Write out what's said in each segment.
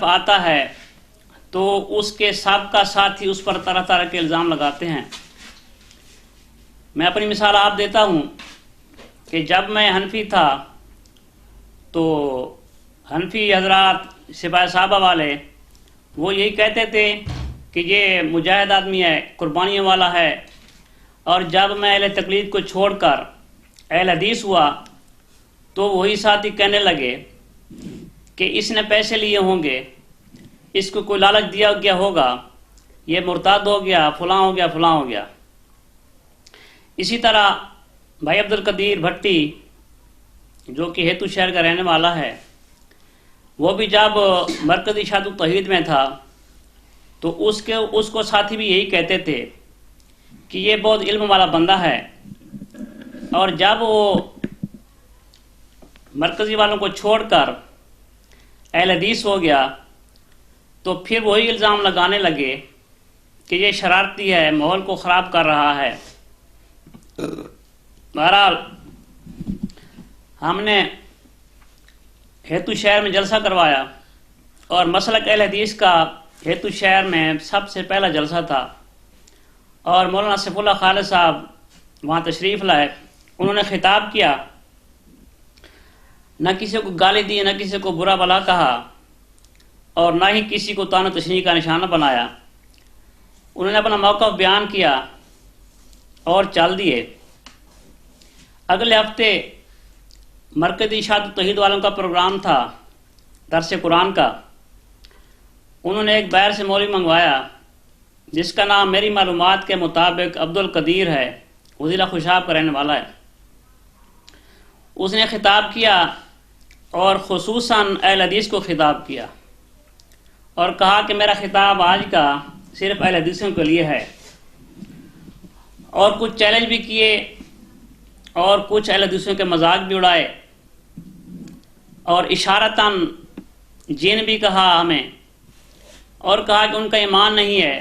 طرف آتا ہے تو اس کے سابقہ ساتھی اس پر طرح طرح کے الزام لگاتے ہیں۔ میں اپنی مثال آپ دیتا ہوں کہ جب میں حنفی تھا تو حنفی حضرات سپاہی صحابہ والے وہ یہی کہتے تھے کہ یہ مجاہد آدمی ہے، قربانیوں والا ہے، اور جب میں اہل تقلید کو چھوڑ کر اہل حدیث ہوا تو وہی ساتھی کہنے لگے کہ اس نے پیسے لیے ہوں گے، اس کو کوئی لالچ دیا گیا ہوگا، یہ مرتد ہو گیا، فلاں ہو گیا، فلاں ہو گیا۔ اسی طرح بھائی عبد القدیر بھٹی جو کہ ہیتو شہر کا رہنے والا ہے، وہ بھی جب مرکزی اشاعت التوحید میں تھا تو اس کو ساتھی بھی یہی کہتے تھے کہ یہ بہت علم والا بندہ ہے، اور جب وہ مرکزی والوں کو چھوڑ کر اہل حدیث ہو گیا تو پھر وہی الزام لگانے لگے کہ یہ شرارتی ہے، ماحول کو خراب کر رہا ہے۔ بہرحال ہم نے ہیتو شہر میں جلسہ کروایا، اور مسلک اہل حدیث کا ہیتو شہر میں سب سے پہلا جلسہ تھا، اور مولانا سیف اللہ خالد صاحب وہاں تشریف لائے۔ انہوں نے خطاب کیا، نہ کسی کو گالی دی، نہ کسی کو برا بھلا کہا، اور نہ ہی کسی کو طعن و تشنیع کا نشانہ بنایا۔ انہوں نے اپنا موقف بیان کیا اور چل دیے۔ اگلے ہفتے مرکزی اشاعت التوحید والوں کا پروگرام تھا درس قرآن کا۔ انہوں نے ایک باہر سے مولوی منگوایا جس کا نام میری معلومات کے مطابق عبد القدیر ہے، وہ ضلع خوشاب کا رہنے والا ہے۔ اس نے خطاب کیا اور خصوصاً اہل حدیث کو خطاب کیا، اور کہا کہ میرا خطاب آج کا صرف اہل حدیثوں کے لیے ہے، اور کچھ چیلنج بھی کیے اور کچھ اہل حدیثوں کے مذاق بھی اڑائے، اور اشارتاً جن بھی کہا ہمیں، اور کہا کہ ان کا ایمان نہیں ہے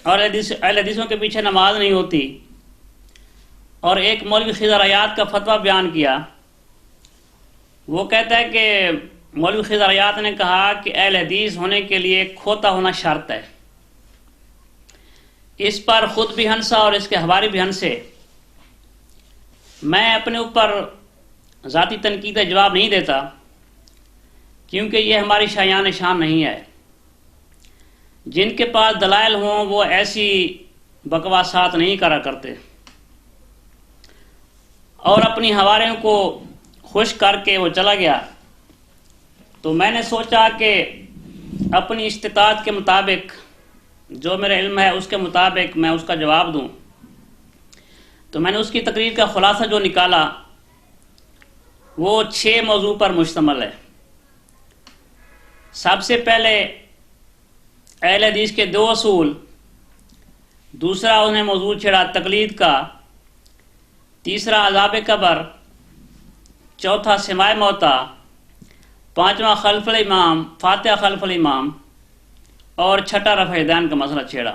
اور اہل حدیثوں کے پیچھے نماز نہیں ہوتی، اور ایک مولوی خضر حیات کا فتویٰ بیان کیا۔ وہ کہتا ہے کہ مولوی خضر حیات نے کہا کہ اہل حدیث ہونے کے لیے کھوتا ہونا شرط ہے۔ اس پر خود بھی ہنسا اور اس کے حواری بھی ہنسے۔ میں اپنے اوپر ذاتی تنقید کا جواب نہیں دیتا کیونکہ یہ ہماری شایان شان نہیں ہے۔ جن کے پاس دلائل ہوں وہ ایسی بکواسات نہیں کرا کرتے، اور اپنی حواریوں کو خوش کر کے وہ چلا گیا۔ تو میں نے سوچا کہ اپنی استطاعت کے مطابق جو میرا علم ہے اس کے مطابق میں اس کا جواب دوں۔ تو میں نے اس کی تقریر کا خلاصہ جو نکالا وہ 6 موضوع پر مشتمل ہے۔ سب سے پہلے اہل حدیث کے 2 اصول، دوسرا انہیں موضوع چھڑا تقلید کا، تیسرا عذاب قبر، چوتھا سماع موتا، پانچواں خلف الامام، فاتحہ خلف الامام، اور چھٹا رفع یدین کا مسئلہ چھیڑا۔